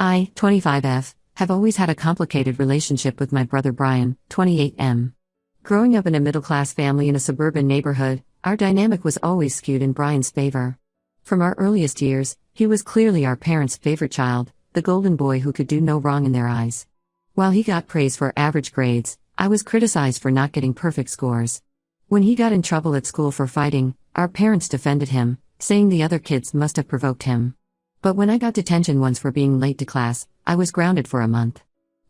I, 25F, have always had a complicated relationship with my brother Brian, 28M. Growing up in a middle-class family in a suburban neighborhood, our dynamic was always skewed in Brian's favor. From our earliest years, he was clearly our parents' favorite child, the golden boy who could do no wrong in their eyes. While he got praise for average grades, I was criticized for not getting perfect scores. When he got in trouble at school for fighting, our parents defended him, saying the other kids must have provoked him. But when I got detention once for being late to class, I was grounded for a month.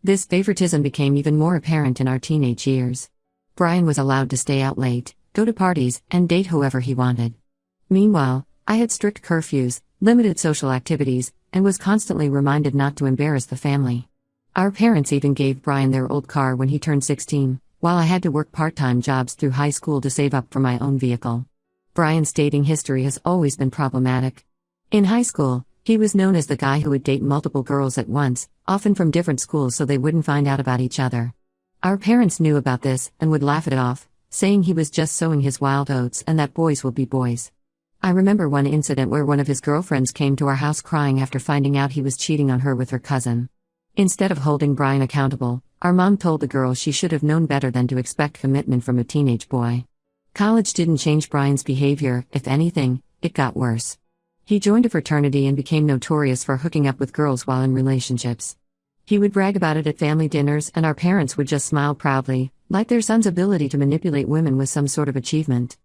This favoritism became even more apparent in our teenage years. Brian was allowed to stay out late, go to parties, and date whoever he wanted. Meanwhile, I had strict curfews, limited social activities, and was constantly reminded not to embarrass the family. Our parents even gave Brian their old car when he turned 16, while I had to work part-time jobs through high school to save up for my own vehicle. Brian's dating history has always been problematic. In high school, he was known as the guy who would date multiple girls at once, often from different schools so they wouldn't find out about each other. Our parents knew about this and would laugh it off, saying he was just sowing his wild oats and that boys will be boys. I remember one incident where one of his girlfriends came to our house crying after finding out he was cheating on her with her cousin. Instead of holding Brian accountable, our mom told the girl she should have known better than to expect commitment from a teenage boy. College didn't change Brian's behavior; if anything, it got worse. He joined a fraternity and became notorious for hooking up with girls while in relationships. He would brag about it at family dinners and our parents would just smile proudly, like their son's ability to manipulate women was some sort of achievement.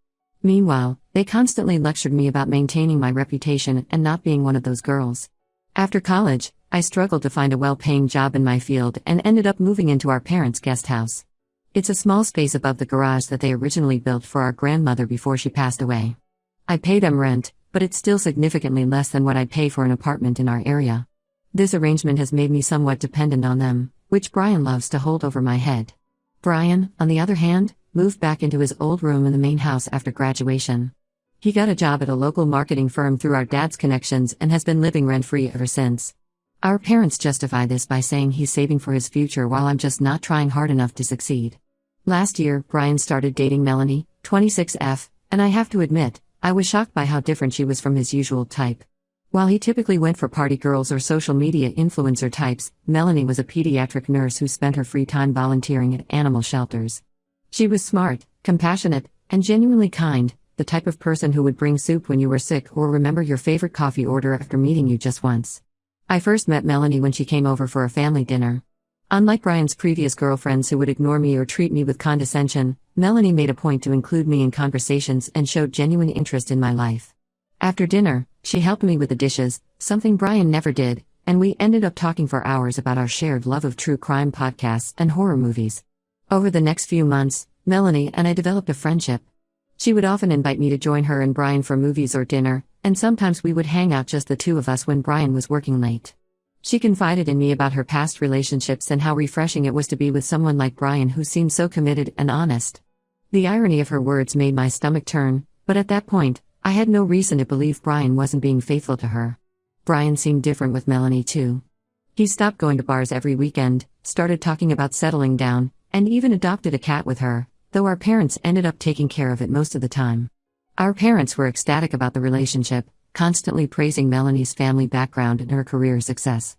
Meanwhile, they constantly lectured me about maintaining my reputation and not being one of those girls. After college, I struggled to find a well-paying job in my field and ended up moving into our parents' guest house. It's a small space above the garage that they originally built for our grandmother before she passed away. I pay them rent, but it's still significantly less than what I'd pay for an apartment in our area. This arrangement has made me somewhat dependent on them, which Brian loves to hold over my head. Brian, on the other hand, moved back into his old room in the main house after graduation. He got a job at a local marketing firm through our dad's connections and has been living rent-free ever since. Our parents justify this by saying he's saving for his future while I'm just not trying hard enough to succeed. Last year, Brian started dating Melanie, 26F, and I have to admit, I was shocked by how different she was from his usual type. While he typically went for party girls or social media influencer types, Melanie was a pediatric nurse who spent her free time volunteering at animal shelters. She was smart, compassionate, and genuinely kind, the type of person who would bring soup when you were sick or remember your favorite coffee order after meeting you just once. I first met Melanie when she came over for a family dinner. Unlike Brian's previous girlfriends who would ignore me or treat me with condescension, Melanie made a point to include me in conversations and showed genuine interest in my life. After dinner, she helped me with the dishes, something Brian never did, and we ended up talking for hours about our shared love of true crime podcasts and horror movies. Over the next few months, Melanie and I developed a friendship. She would often invite me to join her and Brian for movies or dinner, and sometimes we would hang out just the two of us when Brian was working late. She confided in me about her past relationships and how refreshing it was to be with someone like Brian who seemed so committed and honest. The irony of her words made my stomach turn, but at that point, I had no reason to believe Brian wasn't being faithful to her. Brian seemed different with Melanie too. He stopped going to bars every weekend, started talking about settling down, and even adopted a cat with her, though our parents ended up taking care of it most of the time. Our parents were ecstatic about the relationship, constantly praising Melanie's family background and her career success.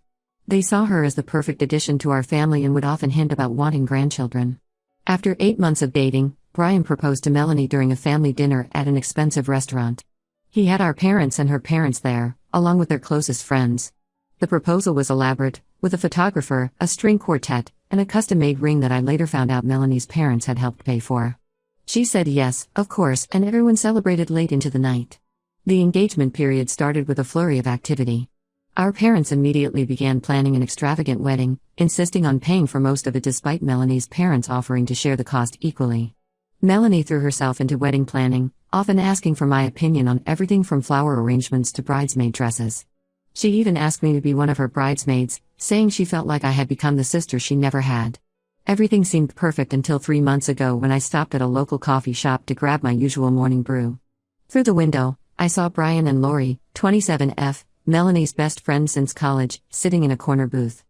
They saw her as the perfect addition to our family and would often hint about wanting grandchildren. After 8 months of dating, Brian proposed to Melanie during a family dinner at an expensive restaurant. He had our parents and her parents there, along with their closest friends. The proposal was elaborate, with a photographer, a string quartet, and a custom-made ring that I later found out Melanie's parents had helped pay for. She said yes, of course, and everyone celebrated late into the night. The engagement period started with a flurry of activity. Our parents immediately began planning an extravagant wedding, insisting on paying for most of it despite Melanie's parents offering to share the cost equally. Melanie threw herself into wedding planning, often asking for my opinion on everything from flower arrangements to bridesmaid dresses. She even asked me to be one of her bridesmaids, saying she felt like I had become the sister she never had. Everything seemed perfect until 3 months ago when I stopped at a local coffee shop to grab my usual morning brew. Through the window, I saw Brian and Lori, 27F, Melanie's best friend since college, sitting in a corner booth.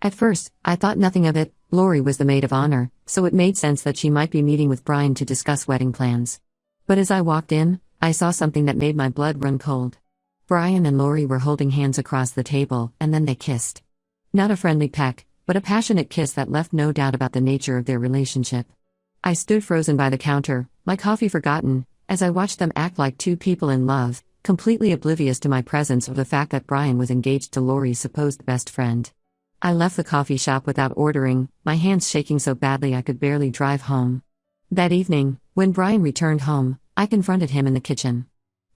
At first, I thought nothing of it. Lori was the maid of honor, so it made sense that she might be meeting with Brian to discuss wedding plans. But as I walked in, I saw something that made my blood run cold. Brian and Lori were holding hands across the table, and then they kissed. Not a friendly peck, but a passionate kiss that left no doubt about the nature of their relationship. I stood frozen by the counter, my coffee forgotten, as I watched them act like two people in love, completely oblivious to my presence or the fact that Brian was engaged to Lori's supposed best friend. I left the coffee shop without ordering, my hands shaking so badly I could barely drive home. That evening, when Brian returned home, I confronted him in the kitchen.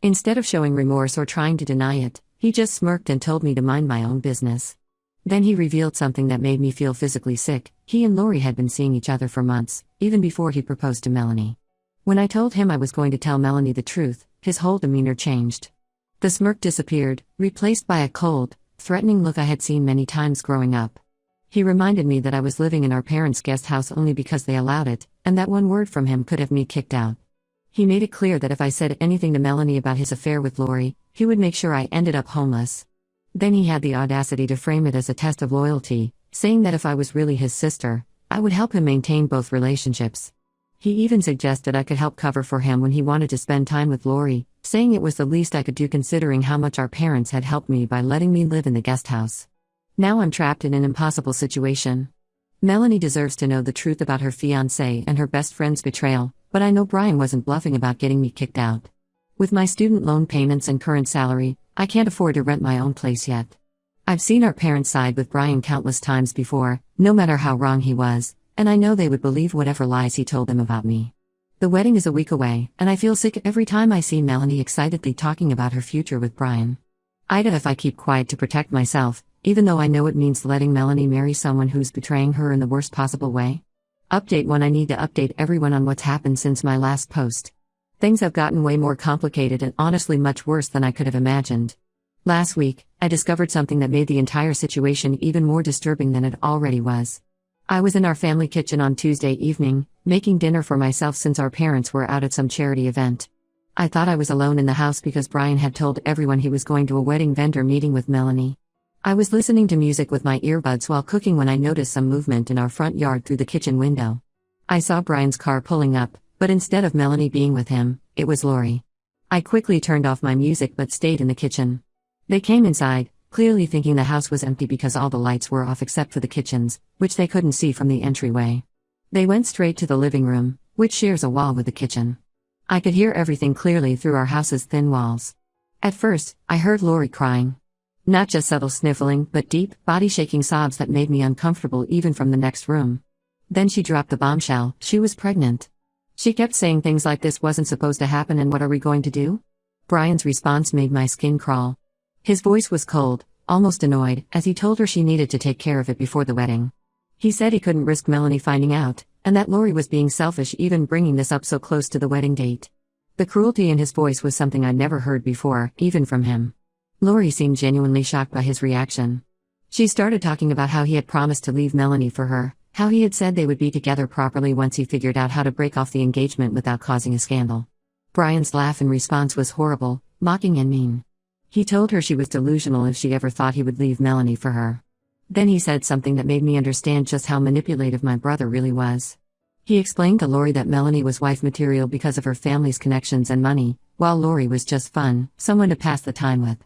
Instead of showing remorse or trying to deny it, he just smirked and told me to mind my own business. Then he revealed something that made me feel physically sick. He and Lori had been seeing each other for months, even before he proposed to Melanie. When I told him I was going to tell Melanie the truth, his whole demeanor changed. The smirk disappeared, replaced by a cold, threatening look I had seen many times growing up. He reminded me that I was living in our parents' guest house only because they allowed it, and that one word from him could have me kicked out. He made it clear that if I said anything to Melanie about his affair with Lori, he would make sure I ended up homeless. Then he had the audacity to frame it as a test of loyalty, saying that if I was really his sister, I would help him maintain both relationships. He even suggested I could help cover for him when he wanted to spend time with Lori, saying it was the least I could do considering how much our parents had helped me by letting me live in the guest house. Now I'm trapped in an impossible situation. Melanie deserves to know the truth about her fiancé and her best friend's betrayal, but I know Brian wasn't bluffing about getting me kicked out. With my student loan payments and current salary, I can't afford to rent my own place yet. I've seen our parents side with Brian countless times before, no matter how wrong he was, and I know they would believe whatever lies he told them about me. The wedding is a week away, and I feel sick every time I see Melanie excitedly talking about her future with Brian. I'd if I keep quiet to protect myself, even though I know it means letting Melanie marry someone who's betraying her in the worst possible way. Update 1: I need to update everyone on what's happened since my last post. Things have gotten way more complicated and honestly much worse than I could have imagined. Last week, I discovered something that made the entire situation even more disturbing than it already was. I was in our family kitchen on Tuesday evening, making dinner for myself since our parents were out at some charity event. I thought I was alone in the house because Brian had told everyone he was going to a wedding vendor meeting with Melanie. I was listening to music with my earbuds while cooking when I noticed some movement in our front yard through the kitchen window. I saw Brian's car pulling up, but instead of Melanie being with him, it was Lori. I quickly turned off my music but stayed in the kitchen. They came inside, clearly thinking the house was empty because all the lights were off except for the kitchen's, which they couldn't see from the entryway. They went straight to the living room, which shares a wall with the kitchen. I could hear everything clearly through our house's thin walls. At first, I heard Lori crying. Not just subtle sniffling, but deep, body-shaking sobs that made me uncomfortable even from the next room. Then she dropped the bombshell: she was pregnant. She kept saying things like this wasn't supposed to happen and what are we going to do? Brian's response made my skin crawl. His voice was cold, almost annoyed, as he told her she needed to take care of it before the wedding. He said he couldn't risk Melanie finding out, and that Lori was being selfish even bringing this up so close to the wedding date. The cruelty in his voice was something I'd never heard before, even from him. Lori seemed genuinely shocked by his reaction. She started talking about how he had promised to leave Melanie for her, how he had said they would be together properly once he figured out how to break off the engagement without causing a scandal. Brian's laugh in response was horrible, mocking and mean. He told her she was delusional if she ever thought he would leave Melanie for her. Then he said something that made me understand just how manipulative my brother really was. He explained to Lori that Melanie was wife material because of her family's connections and money, while Lori was just fun, someone to pass the time with.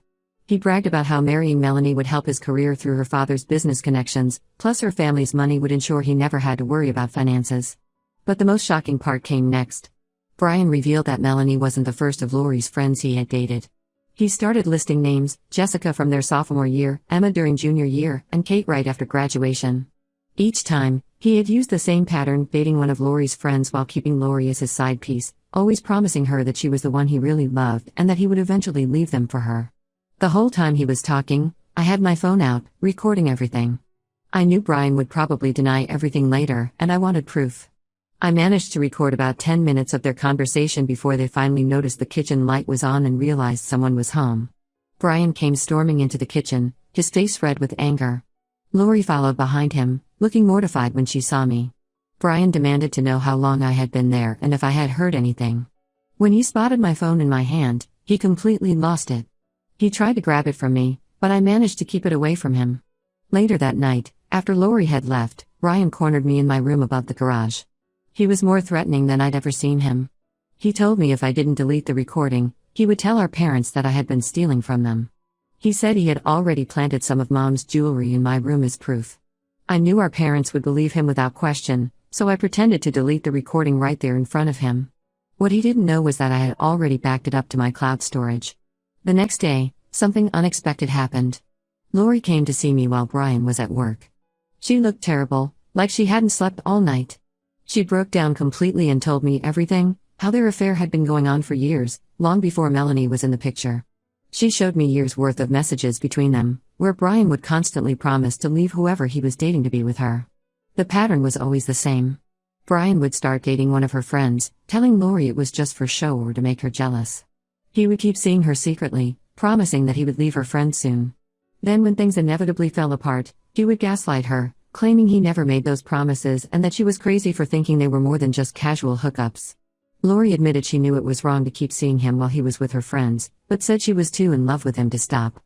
He bragged about how marrying Melanie would help his career through her father's business connections, plus her family's money would ensure he never had to worry about finances. But the most shocking part came next. Brian revealed that Melanie wasn't the first of Lori's friends he had dated. He started listing names: Jessica from their sophomore year, Emma during junior year, and Kate right after graduation. Each time, he had used the same pattern, dating one of Lori's friends while keeping Lori as his side piece, always promising her that she was the one he really loved and that he would eventually leave them for her. The whole time he was talking, I had my phone out, recording everything. I knew Brian would probably deny everything later, and I wanted proof. I managed to record about 10 minutes of their conversation before they finally noticed the kitchen light was on and realized someone was home. Brian came storming into the kitchen, his face red with anger. Lori followed behind him, looking mortified when she saw me. Brian demanded to know how long I had been there and if I had heard anything. When he spotted my phone in my hand, he completely lost it. He tried to grab it from me, but I managed to keep it away from him. Later that night, after Lori had left, Brian cornered me in my room above the garage. He was more threatening than I'd ever seen him. He told me if I didn't delete the recording, he would tell our parents that I had been stealing from them. He said he had already planted some of Mom's jewelry in my room as proof. I knew our parents would believe him without question, so I pretended to delete the recording right there in front of him. What he didn't know was that I had already backed it up to my cloud storage. The next day, something unexpected happened. Lori came to see me while Brian was at work. She looked terrible, like she hadn't slept all night. She broke down completely and told me everything, how their affair had been going on for years, long before Melanie was in the picture. She showed me years' worth of messages between them, where Brian would constantly promise to leave whoever he was dating to be with her. The pattern was always the same. Brian would start dating one of her friends, telling Lori it was just for show or to make her jealous. He would keep seeing her secretly, promising that he would leave her friend soon. Then when things inevitably fell apart, he would gaslight her, claiming he never made those promises and that she was crazy for thinking they were more than just casual hookups. Lori admitted she knew it was wrong to keep seeing him while he was with her friends, but said she was too in love with him to stop.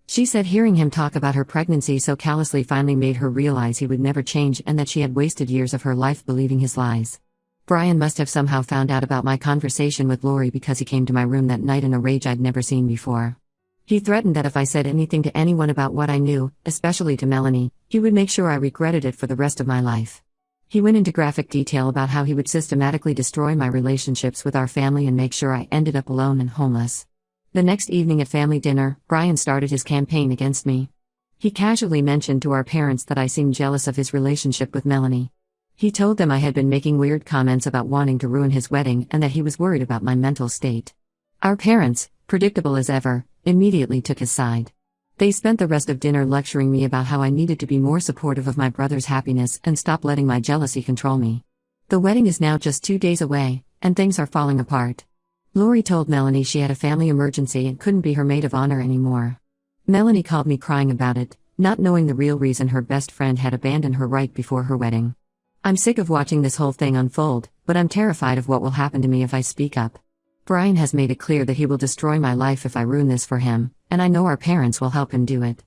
She said hearing him talk about her pregnancy so callously finally made her realize he would never change and that she had wasted years of her life believing his lies. Brian must have somehow found out about my conversation with Lori because he came to my room that night in a rage I'd never seen before. He threatened that if I said anything to anyone about what I knew, especially to Melanie, he would make sure I regretted it for the rest of my life. He went into graphic detail about how he would systematically destroy my relationships with our family and make sure I ended up alone and homeless. The next evening at family dinner, Brian started his campaign against me. He casually mentioned to our parents that I seemed jealous of his relationship with Melanie. He told them I had been making weird comments about wanting to ruin his wedding and that he was worried about my mental state. Our parents, predictable as ever, immediately took his side. They spent the rest of dinner lecturing me about how I needed to be more supportive of my brother's happiness and stop letting my jealousy control me. The wedding is now just 2 days away, and things are falling apart. Lori told Melanie she had a family emergency and couldn't be her maid of honor anymore. Melanie called me crying about it, not knowing the real reason her best friend had abandoned her right before her wedding. I'm sick of watching this whole thing unfold, but I'm terrified of what will happen to me if I speak up. Brian has made it clear that he will destroy my life if I ruin this for him, and I know our parents will help him do it.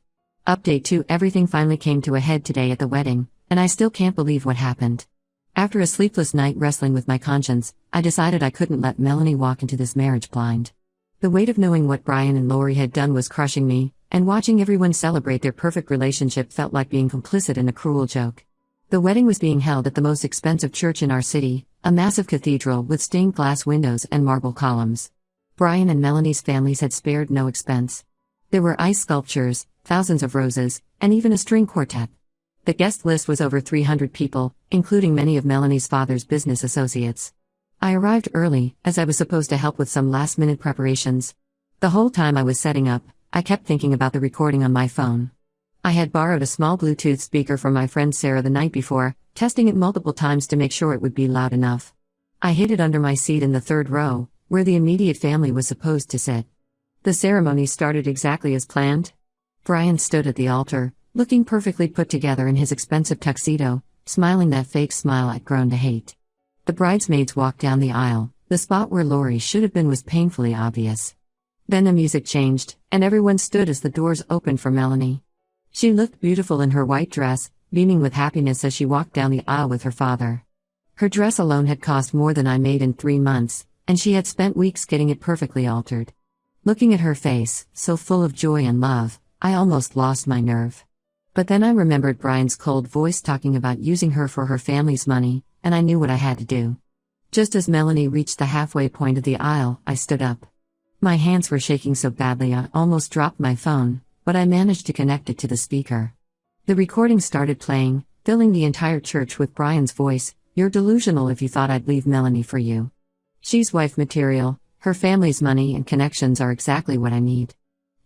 Update 2: Everything finally came to a head today at the wedding, and I still can't believe what happened. After a sleepless night wrestling with my conscience, I decided I couldn't let Melanie walk into this marriage blind. The weight of knowing what Brian and Lori had done was crushing me, and watching everyone celebrate their perfect relationship felt like being complicit in a cruel joke. The wedding was being held at the most expensive church in our city, a massive cathedral with stained glass windows and marble columns. Brian and Melanie's families had spared no expense. There were ice sculptures, thousands of roses, and even a string quartet. The guest list was over 300 people, including many of Melanie's father's business associates. I arrived early, as I was supposed to help with some last-minute preparations. The whole time I was setting up, I kept thinking about the recording on my phone. I had borrowed a small Bluetooth speaker from my friend Sarah the night before, testing it multiple times to make sure it would be loud enough. I hid it under my seat in the third row, where the immediate family was supposed to sit. The ceremony started exactly as planned. Brian stood at the altar, looking perfectly put together in his expensive tuxedo, smiling that fake smile I'd grown to hate. The bridesmaids walked down the aisle. The spot where Lori should have been was painfully obvious. Then the music changed, and everyone stood as the doors opened for Melanie. She looked beautiful in her white dress, beaming with happiness as she walked down the aisle with her father. Her dress alone had cost more than I made in 3 months, and she had spent weeks getting it perfectly altered. Looking at her face, so full of joy and love, I almost lost my nerve. But then I remembered Brian's cold voice talking about using her for her family's money, and I knew what I had to do. Just as Melanie reached the halfway point of the aisle, I stood up. My hands were shaking so badly I almost dropped my phone, but I managed to connect it to the speaker. The recording started playing, filling the entire church with Brian's voice. "You're delusional if you thought I'd leave Melanie for you. She's wife material, her family's money and connections are exactly what I need.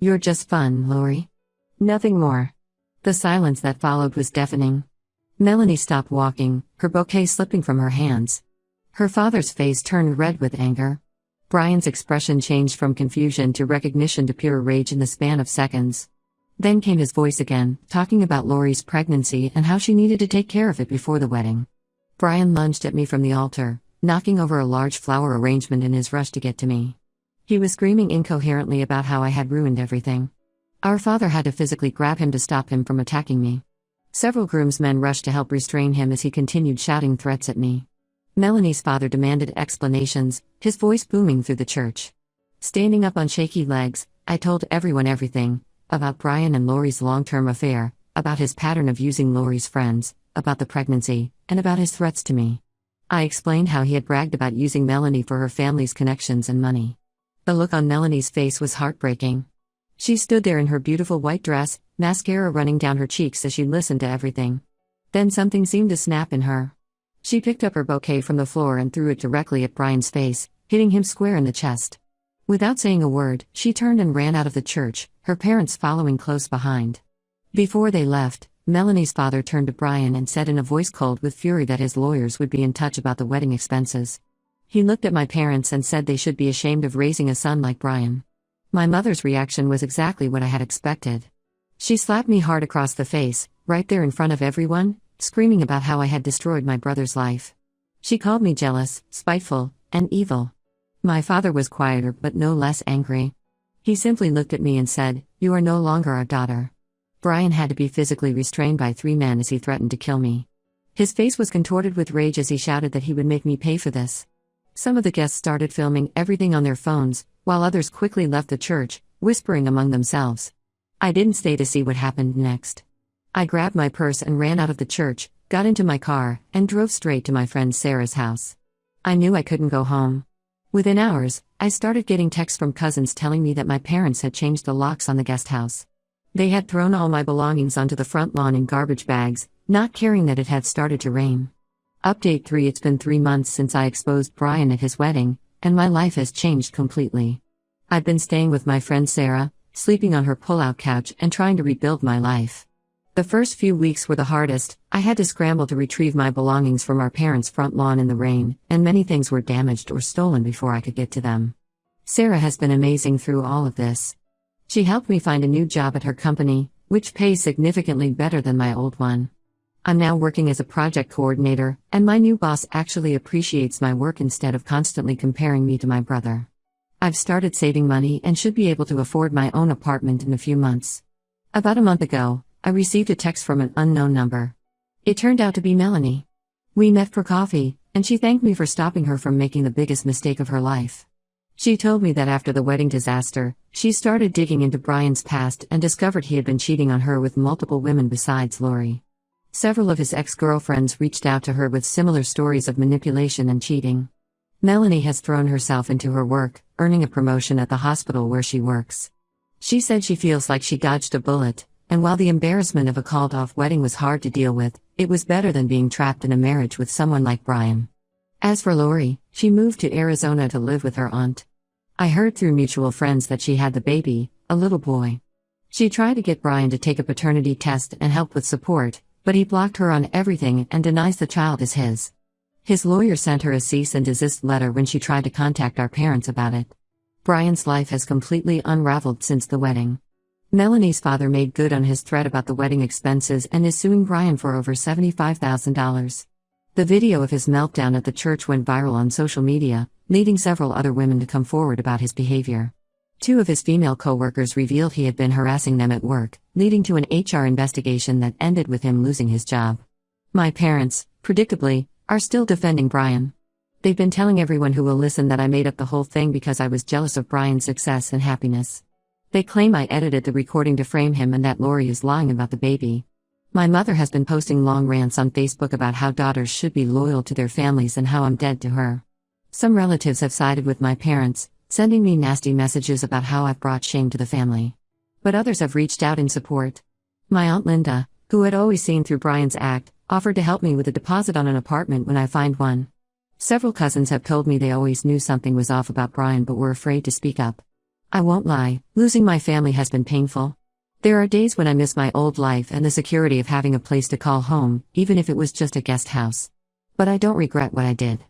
You're just fun, Lori. Nothing more." The silence that followed was deafening. Melanie stopped walking, her bouquet slipping from her hands. Her father's face turned red with anger. Brian's expression changed from confusion to recognition to pure rage in the span of seconds. Then came his voice again, talking about Lori's pregnancy and how she needed to take care of it before the wedding. Brian lunged at me from the altar, knocking over a large flower arrangement in his rush to get to me. He was screaming incoherently about how I had ruined everything. Our father had to physically grab him to stop him from attacking me. Several groomsmen rushed to help restrain him as he continued shouting threats at me. Melanie's father demanded explanations, his voice booming through the church. Standing up on shaky legs, I told everyone everything, about Brian and Lori's long-term affair, about his pattern of using Lori's friends, about the pregnancy, and about his threats to me. I explained how he had bragged about using Melanie for her family's connections and money. The look on Melanie's face was heartbreaking. She stood there in her beautiful white dress, mascara running down her cheeks as she listened to everything. Then something seemed to snap in her. She picked up her bouquet from the floor and threw it directly at Brian's face, hitting him square in the chest. Without saying a word, she turned and ran out of the church, her parents following close behind. Before they left, Melanie's father turned to Brian and said in a voice cold with fury that his lawyers would be in touch about the wedding expenses. He looked at my parents and said they should be ashamed of raising a son like Brian. My mother's reaction was exactly what I had expected. She slapped me hard across the face, right there in front of everyone, screaming about how I had destroyed my brother's life. She called me jealous, spiteful, and evil. My father was quieter but no less angry. He simply looked at me and said, "You are no longer our daughter." Brian had to be physically restrained by 3 men as he threatened to kill me. His face was contorted with rage as he shouted that he would make me pay for this. Some of the guests started filming everything on their phones, while others quickly left the church, whispering among themselves. I didn't stay to see what happened next. I grabbed my purse and ran out of the church, got into my car, and drove straight to my friend Sarah's house. I knew I couldn't go home. Within hours, I started getting texts from cousins telling me that my parents had changed the locks on the guest house. They had thrown all my belongings onto the front lawn in garbage bags, not caring that it had started to rain. Update 3: It's been 3 months since I exposed Brian at his wedding, and my life has changed completely. I've been staying with my friend Sarah, sleeping on her pull-out couch and trying to rebuild my life. The first few weeks were the hardest. I had to scramble to retrieve my belongings from our parents' front lawn in the rain, and many things were damaged or stolen before I could get to them. Sarah has been amazing through all of this. She helped me find a new job at her company, which pays significantly better than my old one. I'm now working as a project coordinator, and my new boss actually appreciates my work instead of constantly comparing me to my brother. I've started saving money and should be able to afford my own apartment in a few months. About a month ago, I received a text from an unknown number. It turned out to be Melanie. We met for coffee, and she thanked me for stopping her from making the biggest mistake of her life. She told me that after the wedding disaster, she started digging into Brian's past and discovered he had been cheating on her with multiple women besides Lori. Several of his ex-girlfriends reached out to her with similar stories of manipulation and cheating. Melanie has thrown herself into her work, earning a promotion at the hospital where she works. She said she feels like she dodged a bullet, and while the embarrassment of a called-off wedding was hard to deal with, it was better than being trapped in a marriage with someone like Brian. As for Lori, she moved to Arizona to live with her aunt. I heard through mutual friends that she had the baby, a little boy. She tried to get Brian to take a paternity test and help with support, but he blocked her on everything and denies the child is his. His lawyer sent her a cease and desist letter when she tried to contact our parents about it. Brian's life has completely unraveled since the wedding. Melanie's father made good on his threat about the wedding expenses and is suing Brian for over $75,000. The video of his meltdown at the church went viral on social media, leading several other women to come forward about his behavior. 2 of his female co-workers revealed he had been harassing them at work, leading to an HR investigation that ended with him losing his job. My parents, predictably, are still defending Brian. They've been telling everyone who will listen that I made up the whole thing because I was jealous of Brian's success and happiness. They claim I edited the recording to frame him and that Lori is lying about the baby. My mother has been posting long rants on Facebook about how daughters should be loyal to their families and how I'm dead to her. Some relatives have sided with my parents, sending me nasty messages about how I've brought shame to the family. But others have reached out in support. My Aunt Linda, who had always seen through Brian's act, offered to help me with a deposit on an apartment when I find one. Several cousins have told me they always knew something was off about Brian but were afraid to speak up. I won't lie, losing my family has been painful. There are days when I miss my old life and the security of having a place to call home, even if it was just a guest house. But I don't regret what I did.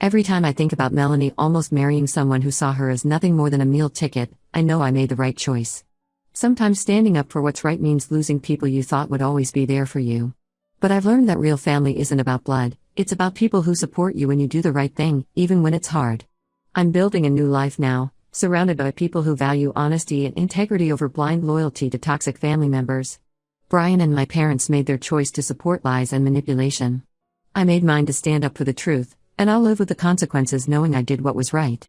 Every time I think about Melanie almost marrying someone who saw her as nothing more than a meal ticket, I know I made the right choice. Sometimes standing up for what's right means losing people you thought would always be there for you. But I've learned that real family isn't about blood, it's about people who support you when you do the right thing, even when it's hard. I'm building a new life now, surrounded by people who value honesty and integrity over blind loyalty to toxic family members. Brian and my parents made their choice to support lies and manipulation. I made mine to stand up for the truth, and I'll live with the consequences knowing I did what was right.